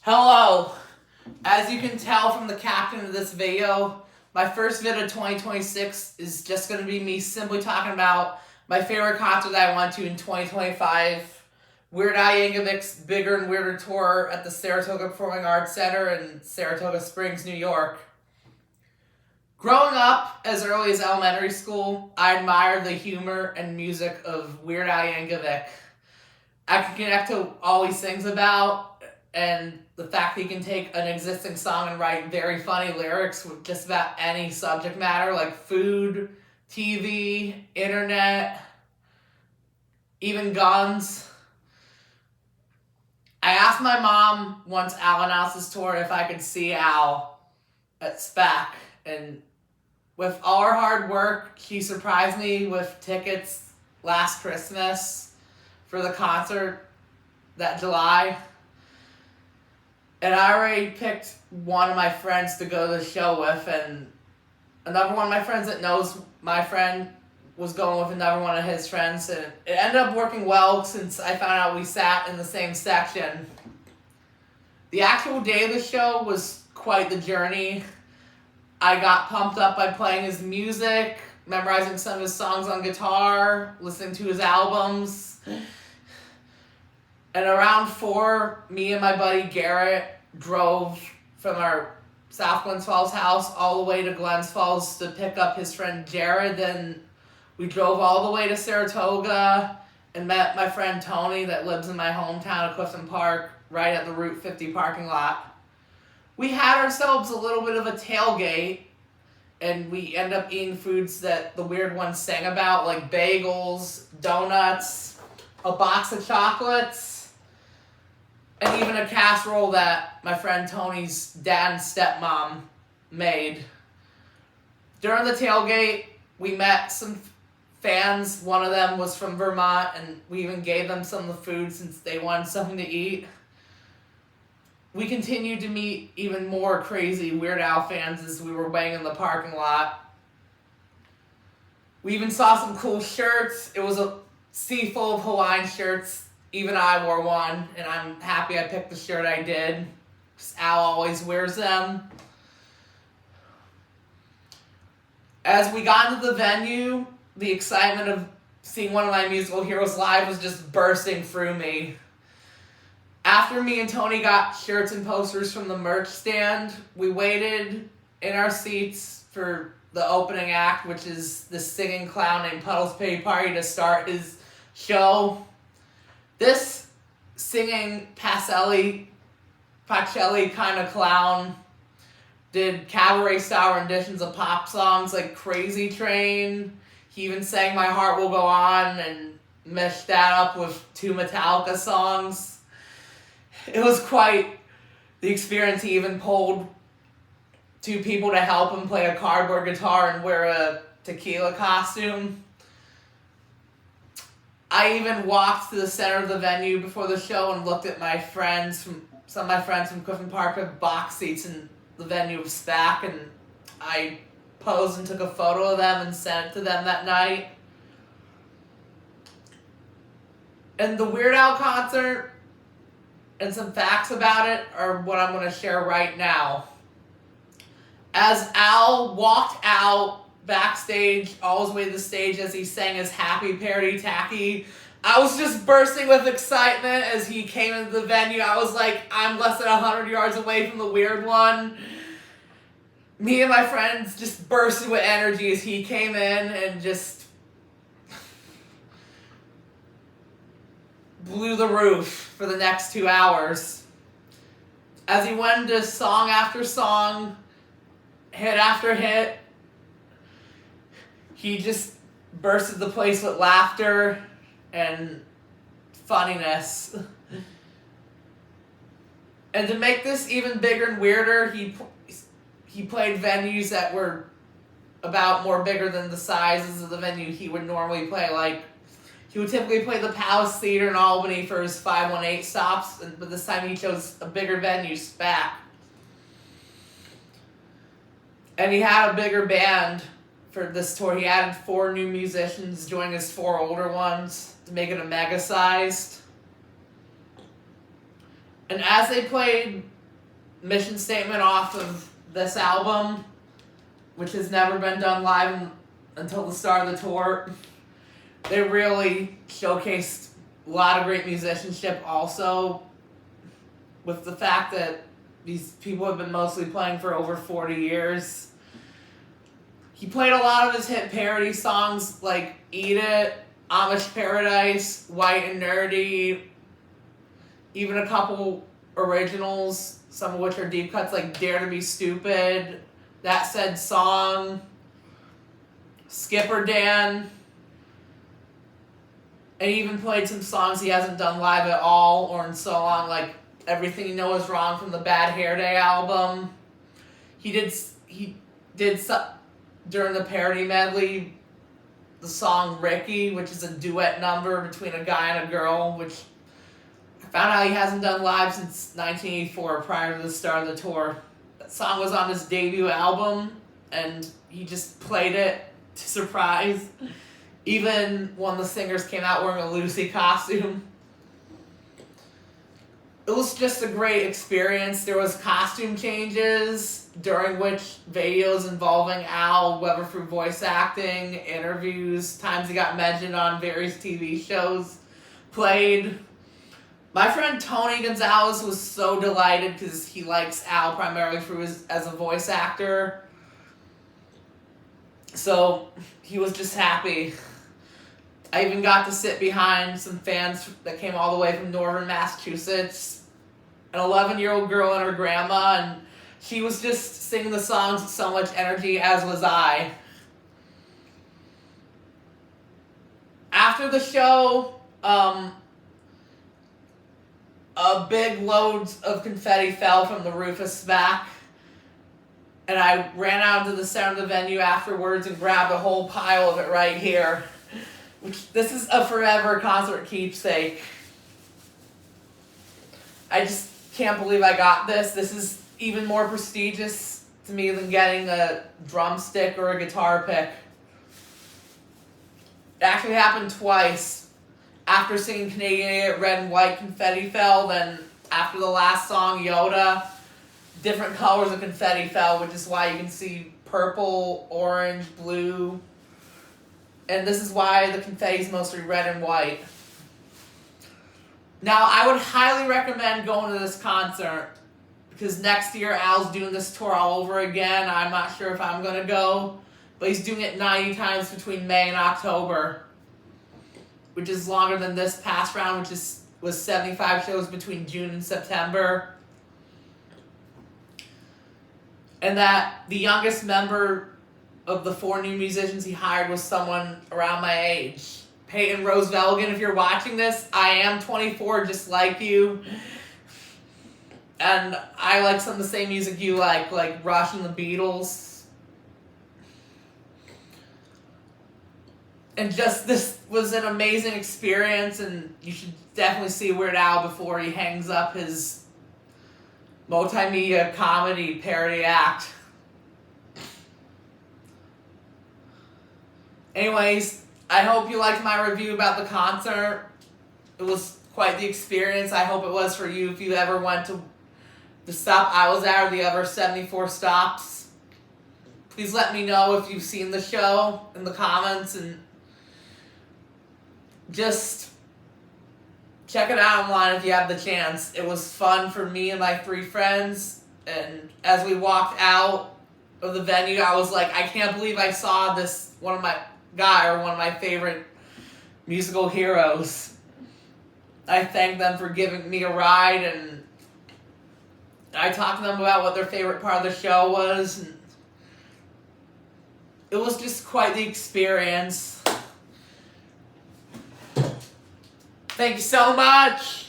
Hello! As you can tell from the caption of this video, my first vid of 2026 is just going to be me simply talking about my favorite concert that I went to in 2025, Weird Al Yankovic's Bigger and Weirder tour at the Saratoga Performing Arts Center in Saratoga Springs, New York. Growing up as early as elementary school, I admired the humor and music of Weird Al Yankovic. I can connect to all he sings about, and the fact that he can take an existing song and write very funny lyrics with just about any subject matter, like food, TV, internet, even guns. I asked my mom once Al announced his tour if I could see Al at SPAC, and with all her hard work, she surprised me with tickets last Christmas for the concert that July. And I already picked one of my friends to go to the show with, and another one of my friends that knows my friend was going with another one of his friends, and it ended up working well since I found out we sat in the same section. The actual day of the show was quite the journey. I got pumped up by playing his music, memorizing some of his songs on guitar, listening to his albums. And around 4, me and my buddy Garrett drove from our South Glens Falls house all the way to Glens Falls to pick up his friend Jared. Then we drove all the way to Saratoga and met my friend Tony that lives in my hometown of Clifton Park, right at the Route 50 parking lot. We had ourselves a little bit of a tailgate, and we end up eating foods that the weird ones sang about, like bagels, donuts, a box of chocolates, and even a casserole that my friend Tony's dad and stepmom made. During the tailgate, we met some fans. One of them was from Vermont, and we even gave them some of the food since they wanted something to eat. We continued to meet even more crazy Weird Al fans as we were waiting in the parking lot. We even saw some cool shirts. It was a sea full of Hawaiian shirts. Even I wore one, and I'm happy I picked the shirt I did, because Al always wears them. As we got into the venue, the excitement of seeing one of my musical heroes live was just bursting through me. After me and Tony got shirts and posters from the merch stand, we waited in our seats for the opening act, which is this singing clown named Puddles Pity Party, to start his show. This singing Pacelli kind of clown did cabaret-style renditions of pop songs like Crazy Train. He even sang My Heart Will Go On and meshed that up with 2 Metallica songs. It was quite the experience. He even pulled 2 people to help him play a cardboard guitar and wear a tequila costume. I even walked to the center of the venue before the show and looked at some of my friends from Clifton Park with box seats in the venue of SPAC, and I posed and took a photo of them and sent it to them that night. And the Weird Al concert and some facts about it are what I'm going to share right now. As Al walked out backstage, all his way to the stage as he sang his Happy Parody Tacky, I was just bursting with excitement as he came into the venue. I was like, I'm less than 100 yards away from the weird one. Me and my friends just bursted with energy as he came in and just blew the roof for the next 2 hours. As he went into song after song, hit after hit, he just bursted the place with laughter and funniness. And to make this even bigger and weirder, he played venues that were about more bigger than the sizes of the venue he would normally play. Like, he would typically play the Palace Theater in Albany for his 518 stops, but this time he chose a bigger venue, SPAC. And he had a bigger band for this tour. He added 4 new musicians, joining his 4 older ones to make it a mega-sized. And as they played Mission Statement off of this album, which has never been done live until the start of the tour, they really showcased a lot of great musicianship also, with the fact that these people have been mostly playing for over 40 years. He played a lot of his hit parody songs like Eat It, Amish Paradise, White and Nerdy, even a couple originals, some of which are deep cuts like Dare to Be Stupid, That Said Song, Skipper Dan, and he even played some songs he hasn't done live at all or in so long, like Everything You Know Is Wrong from the Bad Hair Day album. He did during the parody medley the song Ricky, which is a duet number between a guy and a girl, which I found out he hasn't done live since 1984, prior to the start of the tour. That song was on his debut album, and he just played it to surprise, even when the singers came out wearing a Lucy costume. It was just a great experience. There was costume changes, during which videos involving Al, whether through voice acting, interviews, times he got mentioned on various TV shows, played. My friend Tony Gonzalez was so delighted because he likes Al primarily as a voice actor. So he was just happy. I even got to sit behind some fans that came all the way from northern Massachusetts, an 11-year-old girl and her grandma, and she was just singing the songs with so much energy, as was I. After the show, a big load of confetti fell from the roof of SMAC, and I ran out into the center of the venue afterwards and grabbed a whole pile of it right here. This is a forever concert keepsake. I just can't believe I got this. This is even more prestigious to me than getting a drumstick or a guitar pick. It actually happened twice. After singing Canadian Red and White, confetti fell. Then after the last song, Yoda, different colors of confetti fell, which is why you can see purple, orange, blue. And this is why the confetti is mostly red and white. Now, I would highly recommend going to this concert, because next year Al's doing this tour all over again. I'm not sure if I'm going to go, but he's doing it 90 times between May and October, which is longer than this past round, which was 75 shows between June and September. And that the youngest member of the 4 new musicians he hired was someone around my age. Peyton Rose Velgan, if you're watching this, I am 24 just like you. And I like some of the same music you like Rush and the Beatles. And just, this was an amazing experience, and you should definitely see Weird Al before he hangs up his multimedia comedy parody act. Anyways, I hope you liked my review about the concert. It was quite the experience. I hope it was for you if you ever went to the stop I was at or the other 74 stops. Please let me know if you've seen the show in the comments, and just check it out online if you have the chance. It was fun for me and my 3 friends, and as we walked out of the venue, I was like, I can't believe I saw this, one of my favorite musical heroes. I thanked them for giving me a ride, and I talked to them about what their favorite part of the show was. And it was just quite the experience. Thank you so much.